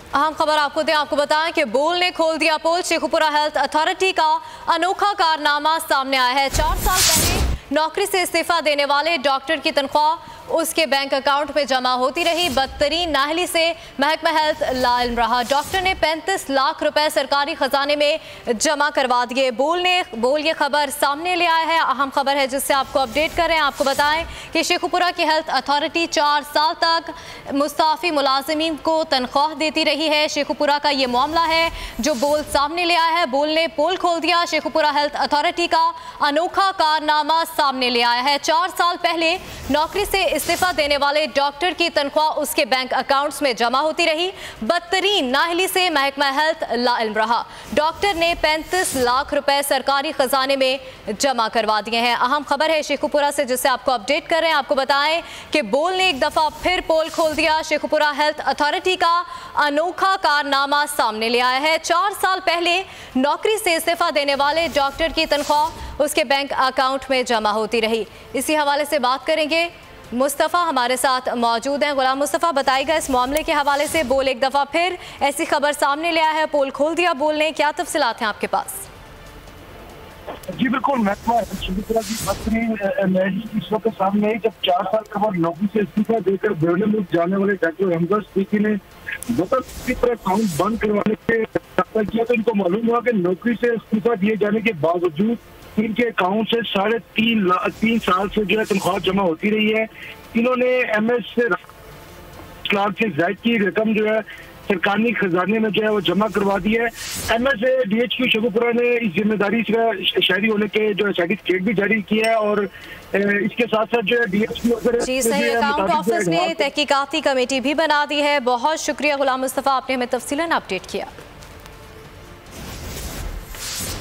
अहम खबर आपको बताएं कि बोल ने खोल दिया पोल। शेखुपुरा हेल्थ अथॉरिटी का अनोखा कारनामा सामने आया है। 4 साल पहले नौकरी से इस्तीफा देने वाले डॉक्टर की तनख्वाह उसके बैंक अकाउंट में जमा होती रही। बदतरीन नाहली से महकमा हेल्थ लाइल्म रहा। डॉक्टर ने 35 लाख रुपए सरकारी खजाने में जमा करवा दिए। बोल ये खबर सामने ले आया है। अहम खबर है जिससे आपको अपडेट कर रहे हैं। आपको बताएं कि शेखुपुरा की हेल्थ अथॉरिटी 4 साल तक मुस्ताफी मुलाजिमीन को तनख्वाह देती रही है। शेखुपुरा का ये मामला है जो बोल सामने ले आया है। बोल ने पोल खोल दिया। शेखुपुरा हेल्थ अथॉरिटी का अनोखा कारनामा सामने ले आया है। 4 साल पहले नौकरी से इस्तीफा देने वाले डॉक्टर की तनख्वाह उसके बैंक अकाउंट्स में जमा होती रही। बदतरीन नाहली से महकमा हेल्थ लाइल्म रहा। डॉक्टर ने 35 लाख रुपए सरकारी खजाने में जमा करवा दिए हैं। अहम खबर है शेखुपुरा से जिससे आपको अपडेट कर रहे हैं। आपको बताएं कि बोल ने एक दफा फिर पोल खोल दिया। शेखुपुरा हेल्थ अथॉरिटी का अनोखा कारनामा सामने ले आया है। 4 साल पहले नौकरी से इस्तीफा देने वाले डॉक्टर की तनख्वाह उसके बैंक अकाउंट में जमा होती रही। इसी हवाले से बात करेंगे। मुस्तफ़ा हमारे साथ मौजूद हैं। गुलाम मुस्तफ़ा, बताइएगा इस मामले के हवाले से। बोल एक दफ़ा फिर ऐसी खबर सामने ले आया है, पोल खोल दिया बोल ने, क्या तफसीलात हैं आपके पास? जी बिल्कुल, महकमा शेखुपुरा की बदतरीन इस वक्त सामने है जब 4 साल के बाद नौकरी से इस्तीफा देकर बैरून मुल्क जाने वाले डॉक्टर हमजा सिद्दीकी ने पर अकाउंट बंद करवाने के किया तो इनको मालूम हुआ कि नौकरी से इस्तीफा दिए जाने के बावजूद इनके अकाउंट से 3.5 साल से जो है तनख्वाह जमा होती रही है। इन्होंने MS से लाख से ज्यादा की रकम जो है सरकारी खजाने में जो है वो जमा करवा दी है। MS DHQ शेखुपुरा ने इस जिम्मेदारी से शहरी होने के जो है सर्टिफिकेट भी जारी किया है और इसके साथ साथ जो है DHQ जी सही अकाउंट ऑफिस ने तहकीकाती कमेटी भी बना दी है। बहुत शुक्रिया गुलाम मुस्तफ़ा, आपने हमें तफसीलन अपडेट किया।